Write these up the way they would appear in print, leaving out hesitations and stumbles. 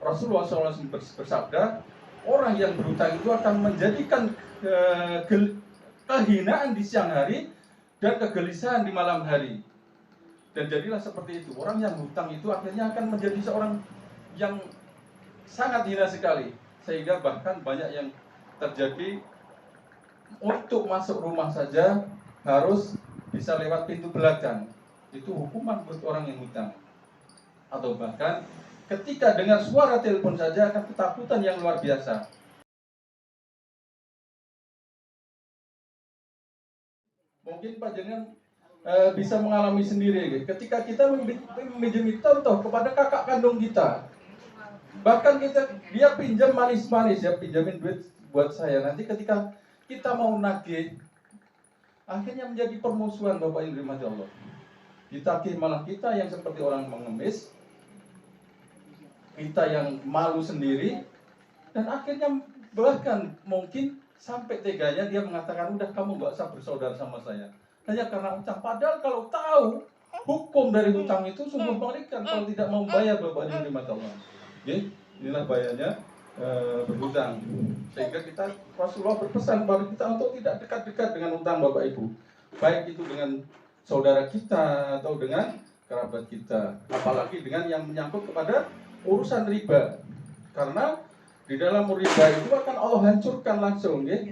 Rasulullah SAW bersabda, orang yang berhutang itu akan menjadikan kehinaan di siang hari dan kegelisahan di malam hari. Dan jadilah seperti itu. Orang yang hutang itu akhirnya akan menjadi seorang yang sangat hina sekali. Sehingga bahkan banyak yang terjadi untuk masuk rumah saja harus bisa lewat pintu belakang. Itu hukuman buat orang yang hutang. Atau bahkan ketika dengar suara telepon saja akan ketakutan yang luar biasa. Mungkin Pak Jangan bisa mengalami sendiri. Ketika kita meminjam contoh kepada kakak kandung kita, bahkan dia pinjam manis-manis ya, pinjamin duit buat saya. Nanti ketika kita mau nagih, akhirnya menjadi permusuhan Bapak Ibu dirahmati Allah. Ditagih malah kita yang seperti orang mengemis, kita yang malu sendiri, dan akhirnya bahkan mungkin sampai teganya dia mengatakan, udah kamu gak usah bersaudara sama saya. Hanya karena utang. Padahal kalau tahu hukum dari hutang itu sungguh mengerikan kalau tidak mau bayar Bapak Ibu dirahmati Allah. Inilah bahayanya berhutang. Sehingga Rasulullah berpesan kepada kita untuk tidak dekat-dekat dengan hutang Bapak Ibu. Baik itu dengan saudara kita atau dengan kerabat kita. Apalagi dengan yang menyangkut kepada urusan riba. Karena di dalam riba itu akan Allah hancurkan langsung, ya.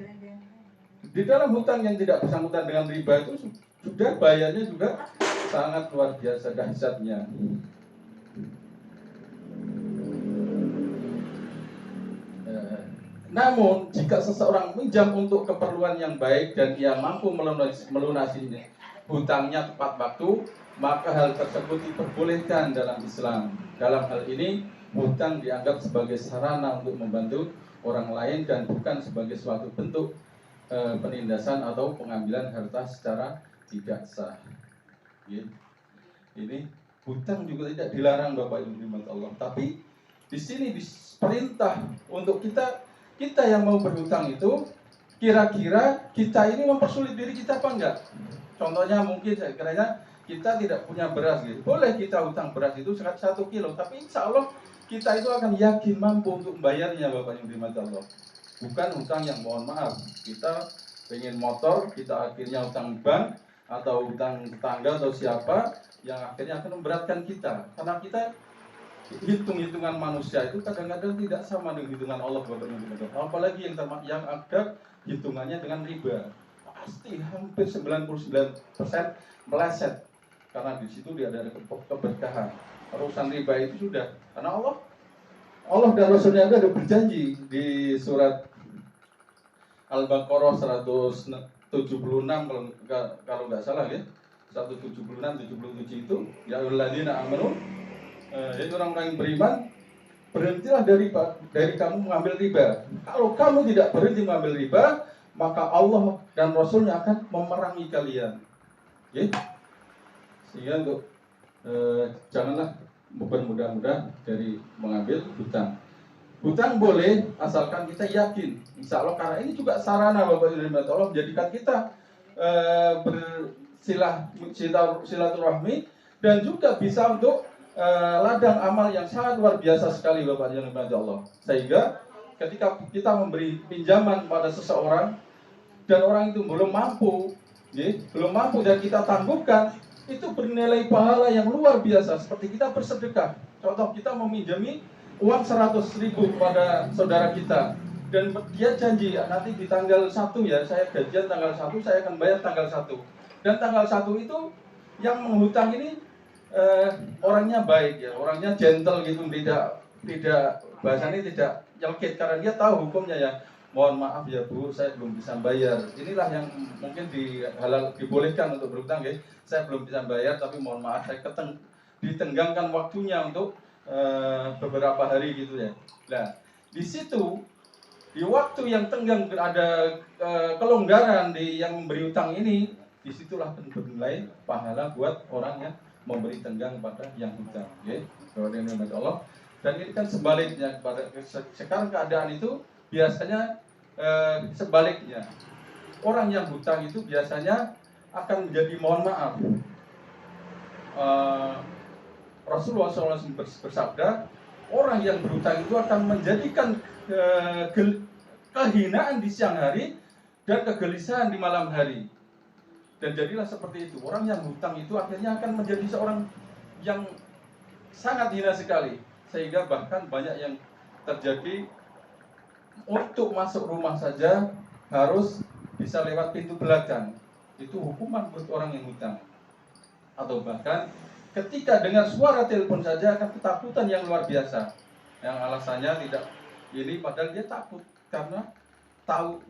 Di dalam hutang yang tidak bersangkutan dengan riba itu sudah bayarnya juga sangat luar biasa dahsyatnya. Namun jika seseorang minjam untuk keperluan yang baik dan ia mampu melunasinya hutangnya tepat waktu, maka hal tersebut diperbolehkan dalam Islam. Dalam hal ini, hutang dianggap sebagai sarana untuk membantu orang lain dan bukan sebagai suatu bentuk penindasan atau pengambilan harta secara tidak sah. Ini hutang juga tidak dilarang Bapak Ibu dirahmati Allah, tapi di sini diperintah untuk kita yang mau berhutang itu kira-kira kita ini mempersulit diri kita apa enggak? Contohnya mungkin saya kiranya kita tidak punya beras gitu. Boleh kita hutang beras itu 1 kilo, tapi insya Allah kita itu akan yakin mampu untuk membayarnya Bapak Ibu dirahmati Allah. Bukan hutang yang mohon maaf, kita pengen motor, kita akhirnya hutang bank atau hutang tetangga atau siapa yang akhirnya akan memberatkan kita. Karena kita hitung-hitungan manusia itu kadang-kadang tidak sama dengan hitungan Allah Bapak Ibu dirahmati Allah. Apalagi yang ada hitungannya dengan riba. Pasti hampir 99% meleset. Karena di situ dia ada keberkahan. Urusan riba itu sudah. Karena Allah dan Rasulnya ada berjanji di surat Al-Baqarah 176 kalau nggak salah ya, 176 77 itu, ya ayyuhalladzina amanu, yaitu orang-orang yang beriman, berhentilah dari kamu mengambil riba. Kalau kamu tidak berhenti mengambil riba, maka Allah dan Rasulnya akan memerangi kalian. Ya? Sehingga untuk janganlah bermudah-mudah dari mengambil hutang. Hutang boleh asalkan kita yakin, insya Allah, karena ini juga sarana Bapak Ibu dirahmati Allah menjadikan kita bersilaturahmi dan juga bisa untuk ladang amal yang sangat luar biasa sekali Bapak Ibu dirahmati Allah. Sehingga ketika kita memberi pinjaman pada seseorang dan orang itu belum mampu dan kita tangguhkan, itu bernilai pahala yang luar biasa. Seperti kita bersedekah, contoh kita meminjami uang 100.000 kepada saudara kita dan dia janji nanti di tanggal 1 ya, saya gajian tanggal 1, saya akan bayar tanggal 1. Dan tanggal 1 itu yang menghutang ini orangnya baik ya, orangnya gentle gitu, tidak bahasanya tidak nyelkit karena dia tahu hukumnya ya. Mohon maaf ya Bu, saya belum bisa bayar. Inilah yang mungkin dibolehkan untuk berhutang ya. Saya belum bisa bayar tapi mohon maaf saya ditenggangkan waktunya untuk beberapa hari gitu ya. Nah, di situ di waktu yang tenggang ada kelonggaran yang memberi hutang ini, disitulah bernilai pahala buat orang yang memberi tenggang pada yang hutang. Ya, Allah. Dan ini kan sebaliknya sekarang keadaan itu biasanya sebaliknya. Orang yang hutang itu biasanya akan menjadi mohon maaf. Rasulullah SAW bersabda, orang orang yang berhutang itu akan menjadikan kehinaan di siang hari dan kegelisahan di malam hari. Dan jadilah seperti itu. Orang yang hutang itu akhirnya akan menjadi seorang yang sangat hina sekali. Sehingga bahkan banyak yang terjadi untuk masuk rumah saja harus bisa lewat pintu belakang. Itu hukuman buat orang yang hutang. Atau bahkan ketika dengar suara telepon saja akan ketakutan yang luar biasa. Yang alasannya tidak ini, padahal dia takut karena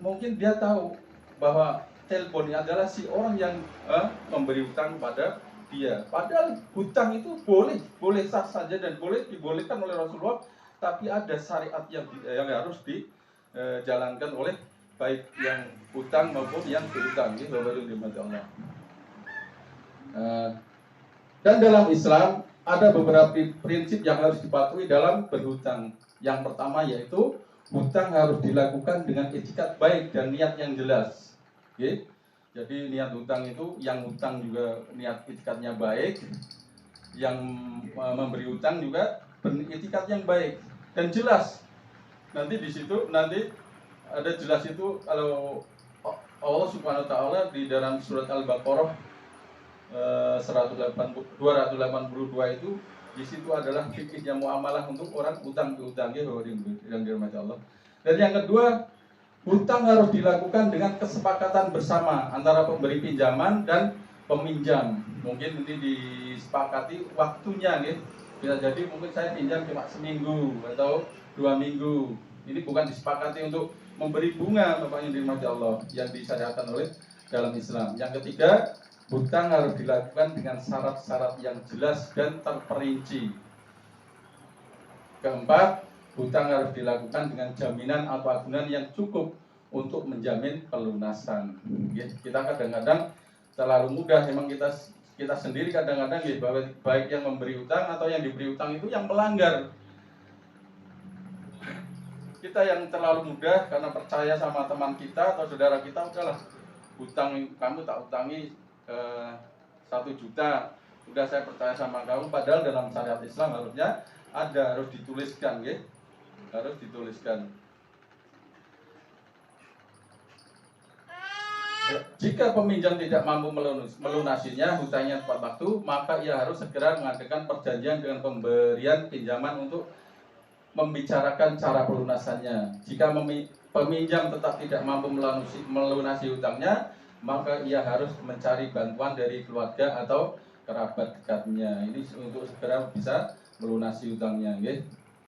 mungkin dia tahu bahwa telepon ini adalah si orang yang memberi hutang kepada dia. Padahal hutang itu boleh sah saja dan dibolehkan oleh Rasulullah, tapi ada syariat yang harus dijalankan oleh baik yang hutang maupun yang berhutang. Ini Bapak Ibu dimati Allah. Dan dalam Islam ada beberapa prinsip yang harus dipatuhi dalam berhutang. Yang pertama yaitu hutang harus dilakukan dengan etikat baik dan niat yang jelas. Oke? Jadi niat hutang itu, yang hutang juga niat etikatnya baik, yang memberi hutang juga beretikat yang baik dan jelas. Nanti di situ ada jelas itu kalau Allah Subhanahu wa taala di dalam surat Al-Baqarah 282 itu di situ adalah fikihnya muamalah untuk orang hutang piutangnya yang dirahmati Allah. Dan yang kedua, hutang harus dilakukan dengan kesepakatan bersama antara pemberi pinjaman dan peminjam. Mungkin nanti disepakati waktunya nih. Bisa jadi mungkin saya pinjam cuma seminggu atau 2 minggu. Ini bukan disepakati untuk memberi bunga, Bapak yang dirahmati Allah, yang disyariatkan oleh dalam Islam. Yang ketiga, hutang harus dilakukan dengan syarat-syarat yang jelas dan terperinci. Keempat, hutang harus dilakukan dengan jaminan atau agunan yang cukup untuk menjamin pelunasan. Kita kadang-kadang terlalu mudah, memang kita sendiri kadang-kadang baik yang memberi hutang atau yang diberi hutang itu yang melanggar. Kita yang terlalu mudah karena percaya sama teman kita atau saudara kita, udahlah hutang kamu tak hutangi 1 juta, udah saya percaya sama kamu. Padahal dalam syariat Islam harusnya harus dituliskan, ya. Harus dituliskan. Jika peminjam tidak mampu melunasinya hutangnya tepat waktu, maka ia harus segera mengadakan perjanjian dengan pemberian pinjaman untuk membicarakan cara pelunasannya. Jika peminjam tetap tidak mampu melunasi hutangnya, maka ia harus mencari bantuan dari keluarga atau kerabat dekatnya. Ini untuk segera bisa melunasi hutangnya, ya.